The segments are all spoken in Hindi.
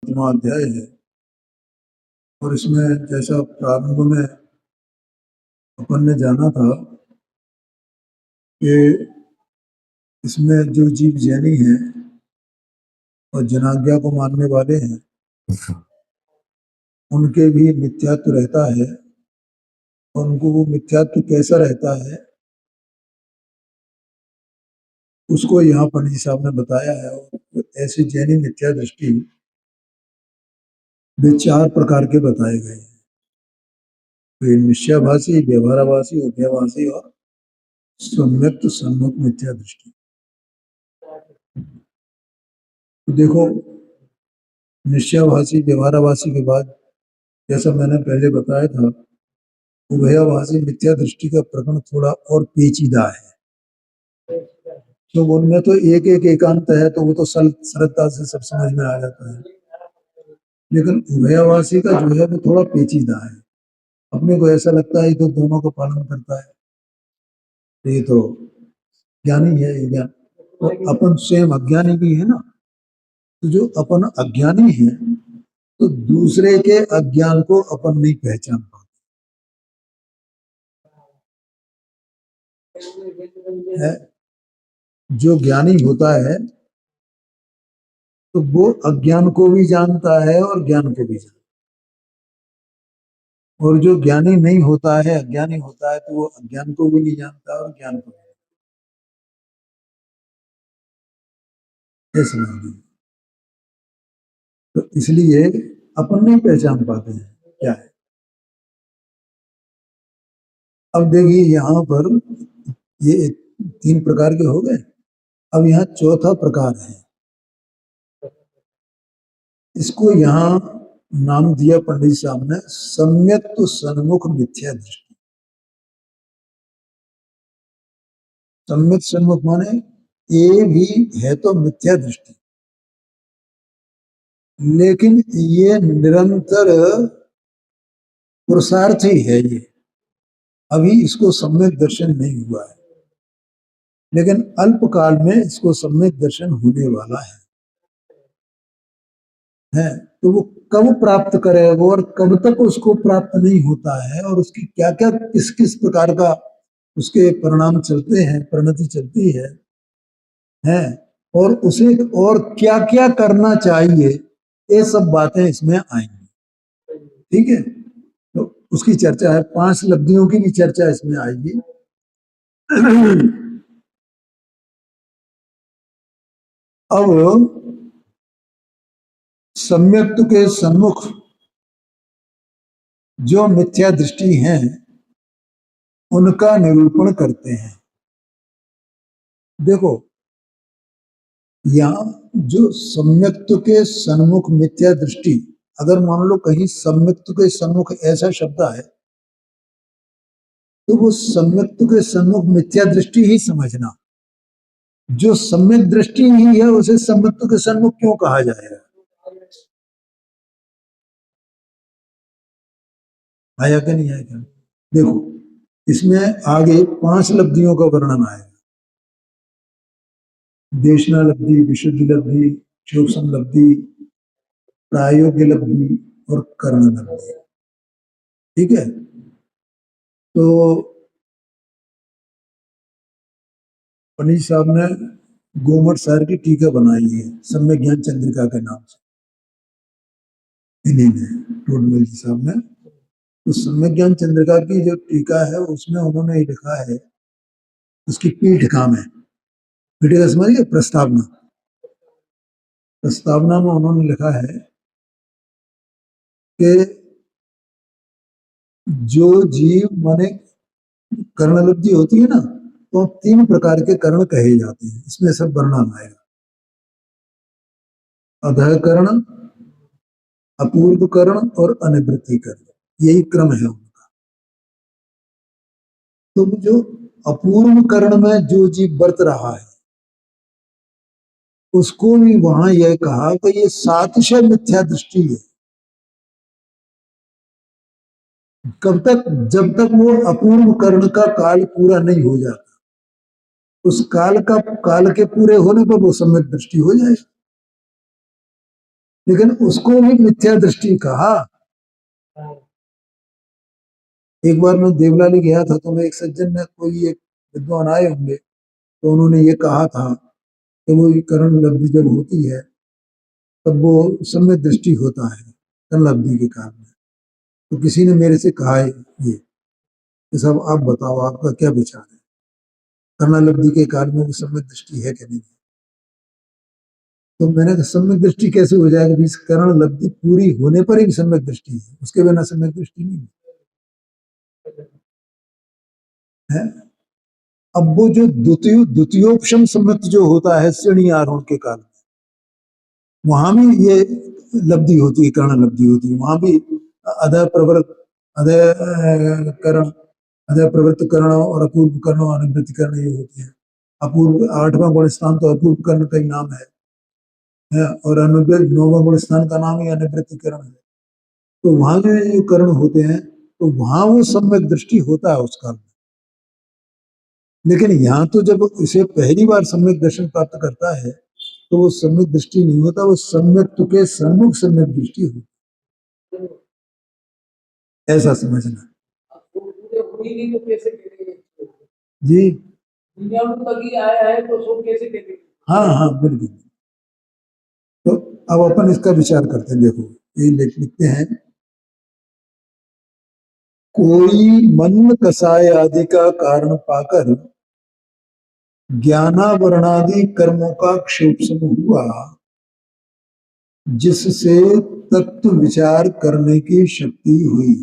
अध्याय है। और इसमें जैसा प्रारंभ में अपन ने जाना था कि इसमें जो जीव जैनी हैं और जनाज्ञा को मानने वाले हैं उनके भी मिथ्यात्व रहता है। और उनको वो मिथ्यात्व कैसा रहता है उसको यहाँ पंडित साहब ने बताया है। और ऐसी जैनी मिथ्या दृष्टि वे 4 प्रकार के बताए गए हैं। तो निश्चयभाषी, व्यवहाराभासी, उभयभाषी और सम्यक्त सन्मुख मिथ्या दृष्टि। तो देखो, निश्चयभाषी व्यवहाराभासी के बाद जैसा मैंने पहले बताया था, उभयभाषी मिथ्या दृष्टि का प्रकरण थोड़ा और पेचीदा है। तो उनमें तो एक एक एकांत है, तो वो तो सरलता से सब समझ में आ जाता है। लेकिन उभयवासी का जो है वो थोड़ा पेचीदा है। अपने को ऐसा लगता है तो दोनों को पालन करता है, ये तो ज्ञानी है, ये ज्ञान। तो अपन स्वयं अज्ञानी भी है ना। तो जो अपन अज्ञानी है तो दूसरे के अज्ञान को अपन नहीं पहचान पाते है। जो ज्ञानी होता है तो वो अज्ञान को भी जानता है और ज्ञान को भी जानता है। और जो ज्ञानी नहीं होता है, अज्ञानी होता है, तो वो अज्ञान को भी नहीं जानता और ज्ञान को भी नहीं। तो इसलिए अपन नहीं पहचान पाते हैं क्या है। अब देखिए यहाँ पर ये 3 प्रकार के हो गए। अब यहाँ चौथा प्रकार है, इसको यहाँ नाम दिया पंडित साहब ने सम्यक सन्मुख मिथ्या दृष्टि। सम्यक सन्मुख माने ये भी है तो मिथ्या दृष्टि, लेकिन ये निरंतर पुरुषार्थ ही है। ये अभी इसको सम्यक दर्शन नहीं हुआ है, लेकिन अल्पकाल में इसको सम्यक दर्शन होने वाला है। तो वो कब प्राप्त करेगा और कब तक उसको प्राप्त नहीं होता है, और उसकी क्या क्या किस किस प्रकार का उसके परिणाम चलते हैं, परिणति चलती है, और उसे और क्या क्या करना चाहिए, ये सब बातें इसमें आएंगी। ठीक है, तो उसकी चर्चा है। 5 लब्धियों की भी चर्चा इसमें आएगी। अब सम्यक्त के सन्मुख जो मिथ्या दृष्टि हैं उनका निरूपण करते हैं। देखो, यहाँ जो सम्यक्त के सन्मुख मिथ्या दृष्टि, अगर मान लो कहीं सम्यक्त के सन्मुख ऐसा शब्द है तो वो सम्यक्त के सन्मुख मिथ्या दृष्टि ही समझना। जो सम्यक दृष्टि ही है उसे सम्यक्त के सन्मुख क्यों कहा जाएगा? आया क्या नहीं आया? देखो, इसमें आगे 5 लब्धियों का वर्णन आएगा। देशना लब्धि, विशुद्ध लब्धि, सूक्ष्म लब्धि, प्रायोग्य लब्धि और कर्ण लब्धि। ठीक है, तो पंडित साहब ने गोमट सार की टीका बनाई है सम्यक ज्ञान चंद्रिका के नाम से, इन्हीं ने टोडवेल जी साहब ने। तो सम्यक ज्ञान चंद्रिका की जो टीका है उसमें उन्होंने ये लिखा है, उसकी पीठ काम है। पीठ का समझिए, प्रस्तावना। प्रस्तावना में उन्होंने लिखा है कि जो जीव माने कर्ण लब्धि होती है ना, तो 3 प्रकार के कर्ण कहे जाते हैं। इसमें सब वर्णन आएगा। अधः कर्ण, अपूर्व कर्ण और अनिवृत्ति कर्ण, यही क्रम है उनका। तो जो अपूर्व कर्ण में जो जीव बरत रहा है उसको भी वहां यह कहा कि ये सातिशय मिथ्या दृष्टि है। कब तक? जब तक वो अपूर्व कर्ण का काल पूरा नहीं हो जाता। उस काल के पूरे होने पर वो सम्यक दृष्टि हो जाए। लेकिन उसको भी मिथ्या दृष्टि कहा। एक बार मैं देवलाली गया था, तो मैं एक सज्जन ने, कोई एक विद्वान आए होंगे, तो उन्होंने ये कहा था कि वो करण लब्धि जब होती है तब वो सम्यक दृष्टि होता है कर्ण लब्धि के कारण। तो किसी ने मेरे से कहा है ये कि साहब आप बताओ, आपका क्या विचार है, कर्ण लब्धि के कारण में वो सम्यक दृष्टि है कि नहीं। तो मैंने कहा सम्यक दृष्टि कैसे हो जाएगी, कर्ण लब्धि पूरी होने पर ही सम्यक दृष्टि है, उसके बिना सम्यक दृष्टि नहीं है। अब वो जो द्वितीयोपशम सम्यक जो होता है श्रेणी आरोहण के काल में, वहां भी ये लब्धि होती है, कर्ण लब्धि होती है, वहां भी अधः प्रवृत्त, अधः कर्ण, अधः प्रवृत्त कर्ण और अपूर्व कर्ण, अनिवृत्त कर्ण ये होते हैं। अपूर्व 8वां गुण स्थान तो अपूर्व कर्ण का ही नाम है, और अनिवृत्त 9वां गुण स्थान का नाम ही अनिवृत्त कर्ण है। तो वहां जो कर्ण होते हैं, तो वहां वो सम्यक दृष्टि होता है उस काल में। लेकिन यहाँ तो जब इसे पहली बार सम्यक दर्शन प्राप्त करता है, तो वो सम्यक दृष्टि नहीं होता, वो सम्यक के सम्मुख सम्यक दृष्टि होती, ऐसा समझना जी। आया है तो सो कैसे, हाँ हाँ बिल्कुल। तो अब अपन इसका विचार करते हैं, देखो ये लिखते हैं, कोई मन कसाय आदि का कारण पाकर ज्ञानावरणादि कर्मों का क्षोभ हुआ, जिससे तत्व विचार करने की शक्ति हुई।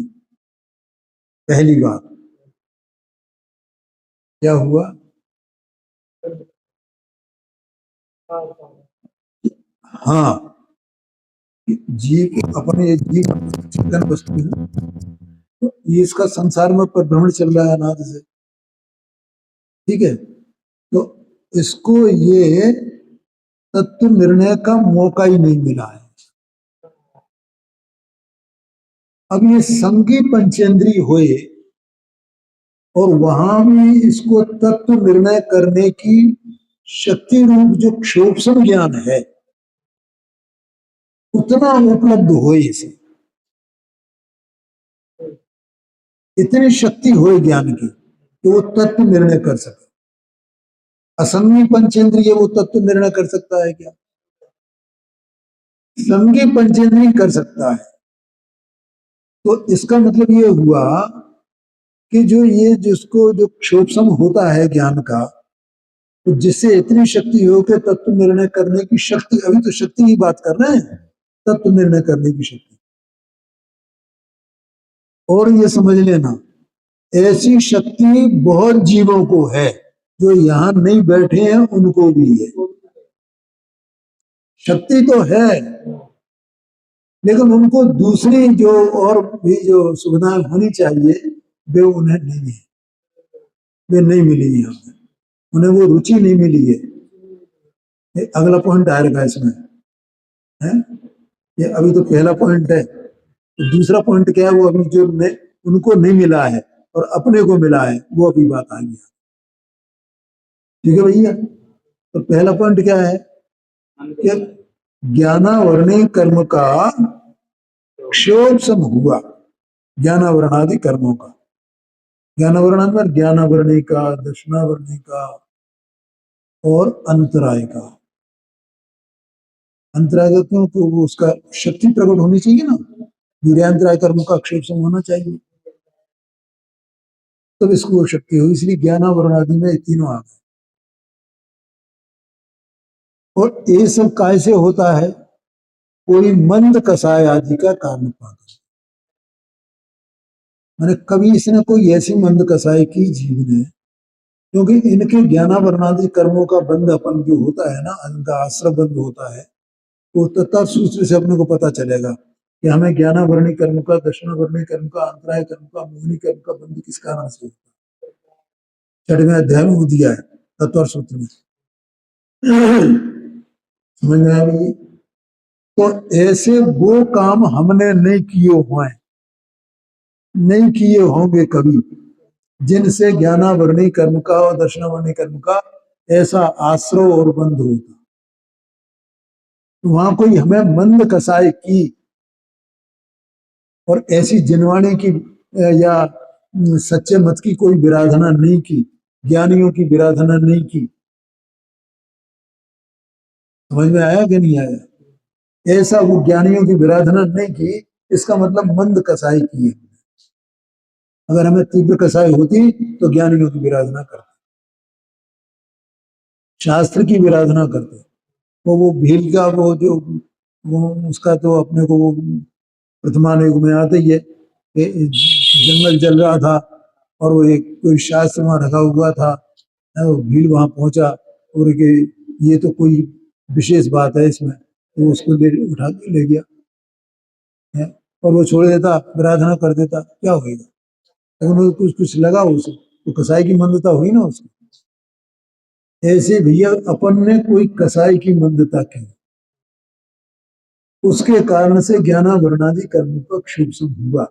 पहली बात क्या हुआ, हाँ, जीव अपने जीव चेतन वस्तु है, तो ये इसका संसार में परिभ्रमण चल रहा है अनादि से, ठीक है। तो इसको ये तत्व निर्णय का मौका ही नहीं मिला है। अब ये संगी पंचेंद्रीय हुए, और वहां भी इसको तत्व निर्णय करने की शक्ति रूप जो क्षोभसम ज्ञान है, उतना उपलब्ध हो, इसे इतनी शक्ति हो ज्ञान की कि वो तत्व निर्णय कर सके। असंगी पंचेंद्रिय वो तत्व निर्णय कर सकता है क्या? संगी पंचेंद्रिय कर सकता है। तो इसका मतलब ये हुआ कि जो ये जिसको जो क्षोभसम होता है ज्ञान का, तो जिससे इतनी शक्ति हो कि तत्व निर्णय करने की शक्ति, अभी तो शक्ति की बात कर रहे हैं, तत्व निर्णय करने की शक्ति। और ये समझ लेना, ऐसी शक्ति बहुत जीवों को है, जो यहां नहीं बैठे हैं उनको भी है। शक्ति तो है, लेकिन उनको दूसरी जो और भी जो सुविधाएं होनी चाहिए, वे उन्हें नहीं है, वे नहीं मिली है, उन्हें वो रुचि नहीं मिली है। ये अगला पॉइंट आएगा इसमें, है ये अभी तो पहला पॉइंट है, तो दूसरा पॉइंट क्या है, वो अभी जो उनको नहीं मिला है और अपने को मिला है, वो अभी बात आ गई। ठीक है भैया, तो पहला पॉइंट क्या है कि ज्ञानावरणीय कर्म का क्षोभ सम हुआ, ज्ञानावरणादि कर्मों का, ज्ञानावरण ज्ञानावरणी का, दर्शनावरणी का और अंतराय का। अंतराय का क्यों, तो वो उसका शक्ति प्रकट होनी चाहिए ना, वीर्यांतराय कर्म का क्षोभ सम होना चाहिए, तब इसको शक्ति हुई, इसलिए ज्ञानावरण आदि में तीनों आ गए। और ये सब कैसे होता है, कोई मंद कसाय आदि का कारण पाकर, मैंने कभी इसने कोई ऐसी मंद कसाई की जीव ने, क्योंकि इनके ज्ञानावरणादि कर्मों का बंध अपन जो होता है ना, इनका आश्रय बंध होता है, वो तत्व सूत्र से अपने को पता चलेगा कि हमें ज्ञानावरणी कर्म का, दर्शनावरणी कर्म का, अंतराय कर्म का, मोहिनी कर्म का बंध किस कारण से होता है, 6वें अध्याय में दिया है तत्व सूत्र में। समझ में आ रही है? तो ऐसे वो काम हमने नहीं किए हुए, नहीं किए होंगे कभी, जिनसे ज्ञानावरणी कर्म का और दर्शनावरणी कर्म का ऐसा आश्रय और बंध होता। वहां कोई हमें मंद कसाई की और ऐसी जिनवाणी की या सच्चे मत की कोई विराधना नहीं की, ज्ञानियों की विराधना नहीं की। समझ में आया कि नहीं आया? ऐसा वो ज्ञानियों की विराधना नहीं की, इसका मतलब मंद कसाई की है। अगर हमें तीव्र कसाई होती तो ज्ञानियों की विराधना करते, शास्त्र की विराधना करते। वो भील का वो जो वो उसका तो अपने को वो वर्तमान युग में आते ही है कि जंगल जल रहा था और वो एक कोई शास्त्र वहां रखा हुआ था, वो भील वहां पहुंचा और कि ये तो कोई विशेष बात है इसमें, तो उसको ले उठा के ले गया है और वो छोड़ देता, विराधना कर देता, क्या होगा? लेकिन उनको कुछ कुछ लगा उसे, तो कसाई की मंदता हुई ना उसकी। ऐसे भैया अपन ने कोई कसाई की मंदता की, उसके कारण से ज्ञानावरणादि कर्म का क्षोभ हुआ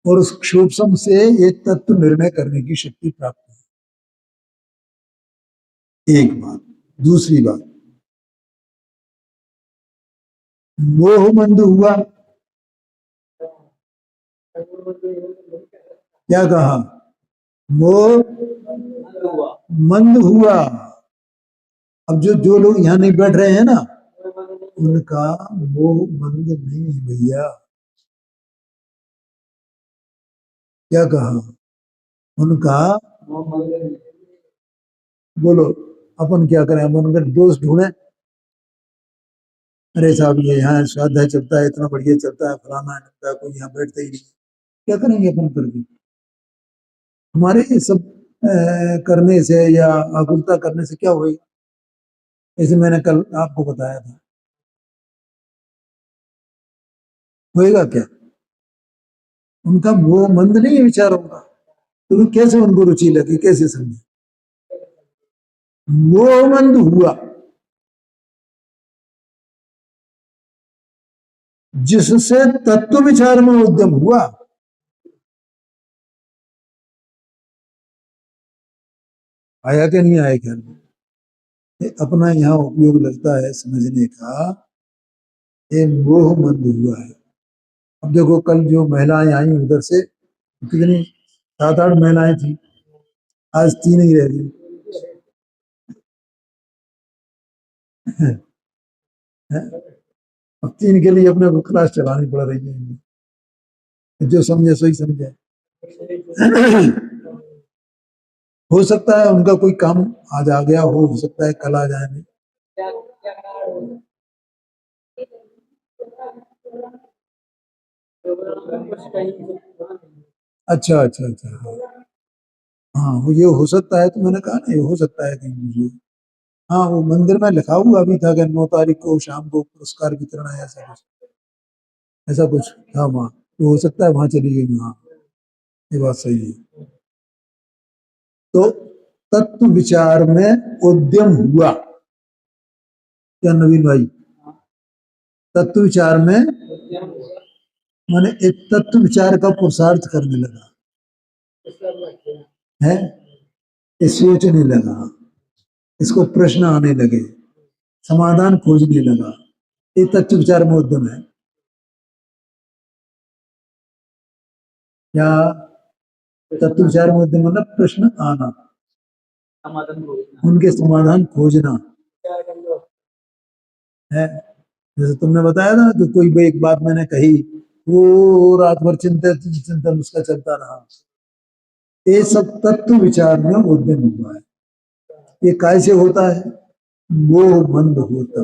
और उस क्षोभ से एक तत्व निर्णय करने की शक्ति प्राप्त हुई। एक बात। दूसरी बात, मोह मंद हुआ। क्या कहा? मोह मंद हुआ। अब जो जो लोग यहाँ नहीं बैठ रहे हैं ना, उनका मोह मंद नहीं है भैया। क्या कहा? उनका बोलो, अपन क्या करें? अपन उनका दोष ढूंढे? अरे साहब ये यहाँ स्वाध्याय चलता है, इतना बढ़िया चलता है, फलाना है, कोई यहाँ बैठते ही नहीं। क्या करेंगे अपन करके? हमारे ये सब करने से या आकुलता करने से क्या होगा? जैसे मैंने कल आपको बताया था, होएगा क्या? उनका वो मंद नहीं है विचारों का, तो कैसे उनको रुचि लगी, कैसे समझे? वो मंद हुआ जिससे तत्व विचार में उद्यम हुआ। आया कि नहीं आया ख्याल में? अपना यहाँ उपयोग लगता है समझने का, ये मोह मंद हुआ है। अब देखो कल जो महिलाएं आई उधर से, कितनी 7-8 महिलाएं थी, आज 3 ही रह गई। अब 3 के लिए अपने को क्लास चलानी पड़ रही है। जो समझे सही समझे। हो सकता है उनका कोई काम आज आ गया हो सकता है कल आ जाए नहीं। अच्छा अच्छा अच्छा, हाँ हाँ, वो ये हो सकता है, तो मैंने कहा ना ये हो सकता है कहीं मुझे। हाँ वो मंदिर में लिखा हुआ भी था कि 9 तारीख को शाम को पुरस्कार वितरण है, ऐसा कुछ, ऐसा कुछ था वहाँ, तो हो सकता है वहां चली गई। हाँ ये बात सही है। तो तत्व विचार में उद्यम हुआ, क्या नवीन भाई? तत्व विचार में माने एक तत्व विचार का पुरुषार्थ करने लगा है, ये सोचने लगा, इसको प्रश्न आने लगे, समाधान खोजने लगा, ये तत्व विचार में उद्यम है। या तत्व विचार में उद्यम मतलब प्रश्न आना, उनके समाधान खोजना है। जैसे तुमने बताया ना कि कोई भी एक बात मैंने कही, वो रात भर चिंतन चिंतन उसका चलता रहा, ये सब तत्व विचार में उद्यम हुआ है। ये कैसे होता है? मोह मंद होता।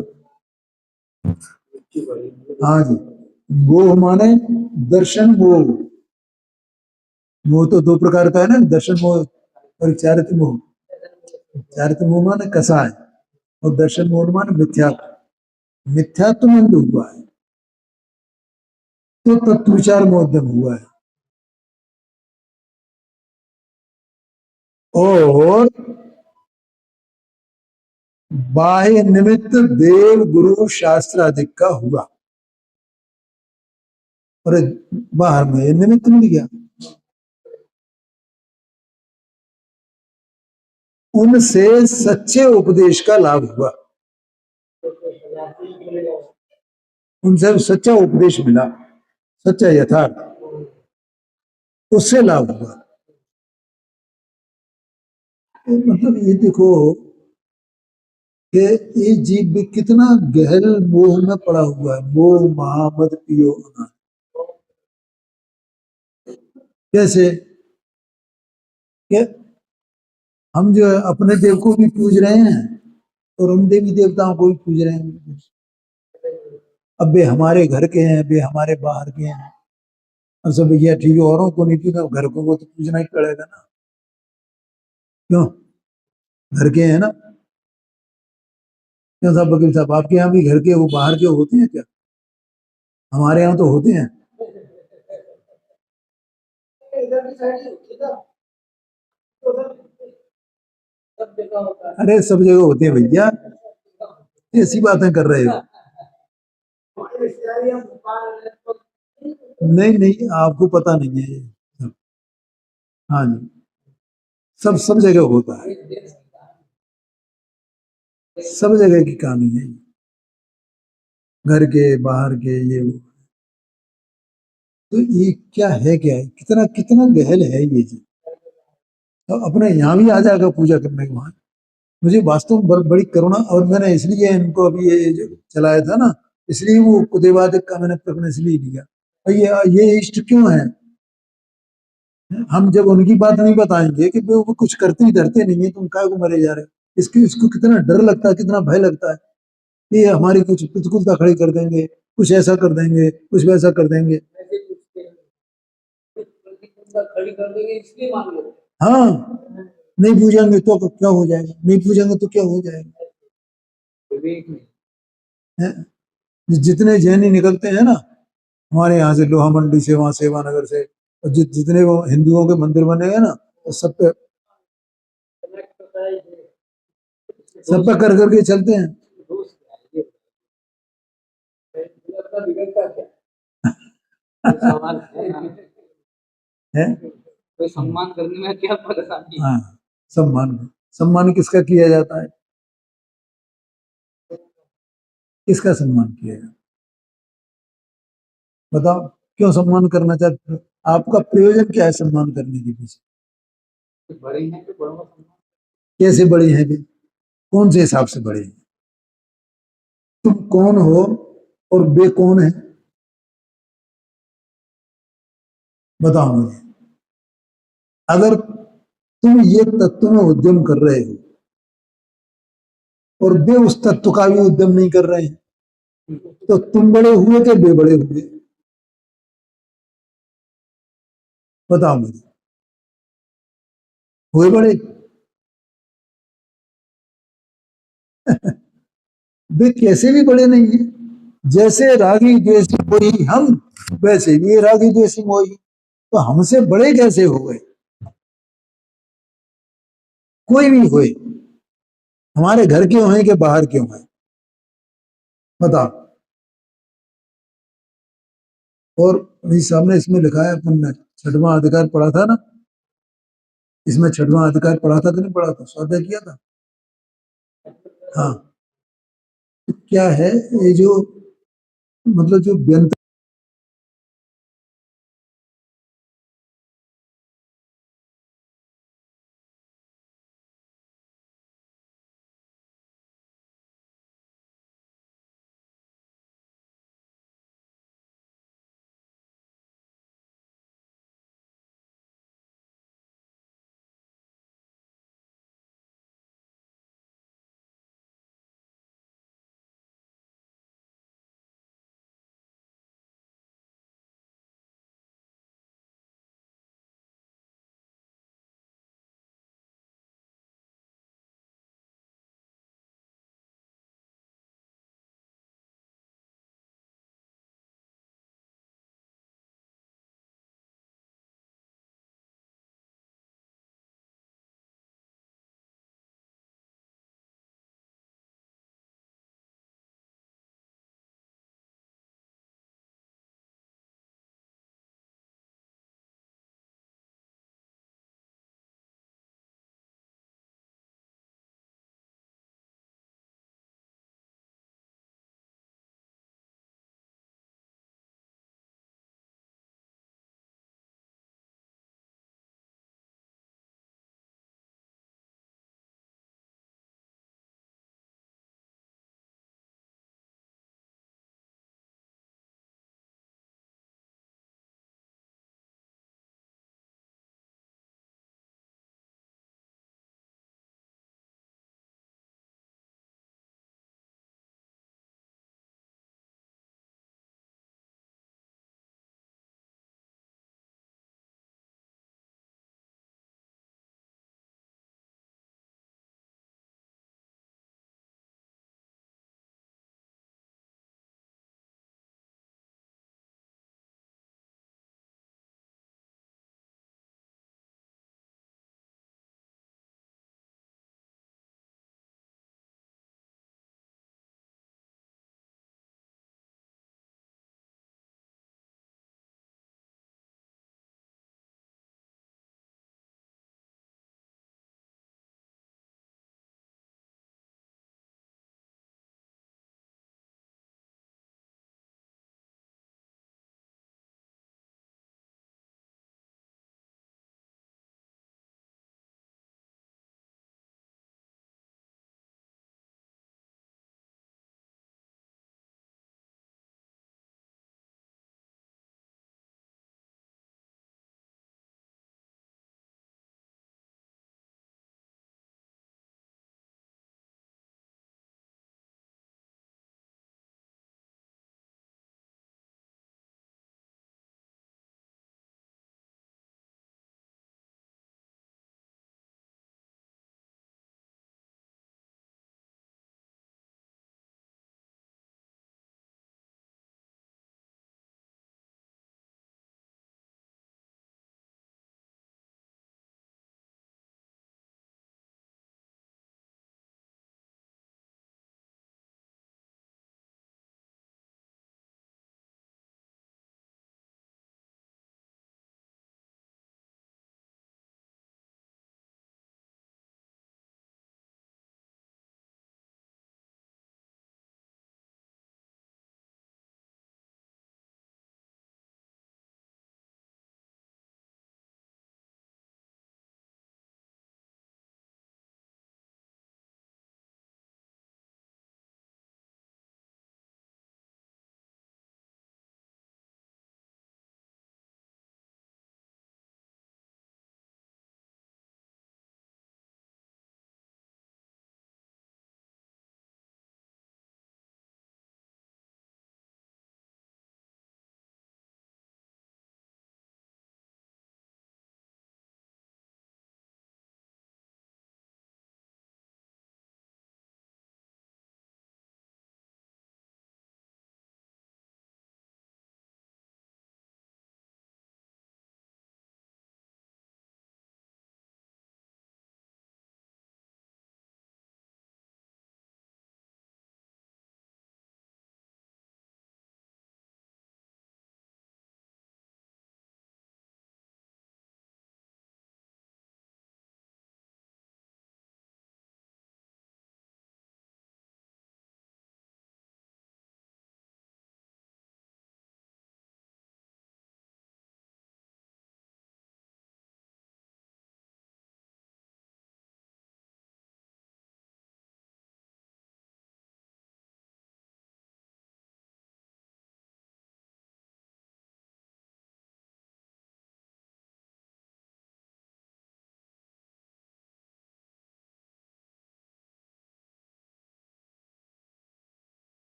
हाँ जी, मोह माने दर्शन मोह। मोह तो 2 प्रकार का है ना, दर्शन मोह और चारित्र मोह। चारित्र मोह माने कसाय और दर्शन मोह माने मिथ्यात्व। मिथ्यात्व मंद हुआ है तो तत्व विचार में उद्यम हुआ है। और बाह्य निमित्त देव गुरु शास्त्र आदि का हुआ, और बाहर में ये निमित्त मिल गया, उनसे सच्चे उपदेश का लाभ हुआ। उनसे सच्चा उपदेश मिला, सच्चा यथार्थ, उससे लाभ हुआ। तो मतलब ये देखो कि ये जीव भी कितना गहर मोह में पड़ा हुआ है। मोह महामद पियो अनाथ। कैसे कि हम जो है अपने देव को भी पूज रहे हैं और उन देवी देवताओं को भी पूज रहे हैं। अब वे हमारे घर के हैं, वे हमारे बाहर के हैं। और सब भैया ठीक है, औरों को नहीं पूछना, घर को तो पूछना ही पड़ेगा ना। क्यों? घर के हैं ना। क्यों साहब वकील साहब, आपके यहाँ भी घर के वो बाहर के होते हैं क्या? हमारे यहाँ तो होते हैं। अरे सब जगह होते हैं भैया, ऐसी बातें कर रहे हो। नहीं नहीं, आपको पता नहीं है ये। हाँ जी, सब जगह होता है, सब जगह की कहानी है। घर के बाहर के ये वो। तो ये क्या है, क्या है, कितना कितना गहल है ये चीज। तो अपने यहाँ भी आ जाएगा पूजा करने के वहां। मुझे वास्तव में बड़ी करुणा, और मैंने इसलिए इनको अभी ये जो चलाया था ना, इसलिए वो कुदेवादक का मैंने प्रकरण इसलिए लिया। और ये इष्ट क्यों है? हम जब उनकी बात नहीं बताएंगे कि वो कुछ करते ही डरते नहीं है, तुम काय को मरे जा रहे हो। इसको कितना डर लगता है, कितना भय लगता है कि ये हमारी कुछ प्रतिकूलता खड़ी कर देंगे, कुछ ऐसा कर देंगे, कुछ वैसा कर देंगे। हाँ, नहीं पूजेंगे तो क्या हो जाएगा, नहीं पूजेंगे तो क्या हो जाएगा। है? जितने जैनी निकलते हैं ना हमारे यहाँ से, लोहा मंडी से, वहां सेवानगर से, और जितने वो हिंदुओं के मंदिर बने हैं ना, तो सब पे कर करके चलते हैं। है? कोई सम्मान करने में क्या परेशानी? हाँ, सम्मान, सम्मान किसका किया जाता है? किसका सम्मान किया जाता है? बताओ, क्यों सम्मान करना चाहते हो? आपका प्रयोजन क्या है सम्मान करने के पीछे? बड़े हैं तो बड़ों का सम्मान। कैसे बड़े हैं वे? कौन से हिसाब से बड़े हैं? तुम कौन हो और वे कौन है? बताओ मुझे। अगर तुम ये तत्व में उद्यम कर रहे हो और वे उस तत्व का भी उद्यम नहीं कर रहे हैं, तो तुम बड़े हुए कि वे बड़े हुए? बताओ मुझे। हुए बड़े? वे कैसे भी बड़े नहीं है। जैसे रागी द्वेषी मोही हम, वैसे भी रागी द्वेषी मोही। तो हमसे बड़े कैसे हो गए? कोई भी हुए, हमारे घर क्यों है कि बाहर क्यों है? बताओ। और इस सामने इसमें लिखा है, अपन ने छठवां अधिकार पढ़ा था ना, इसमें छठवां अधिकार पढ़ा था कि नहीं पढ़ा था? स्वाध्याय किया था। हाँ, तो क्या है ये जो, मतलब जो व्यंत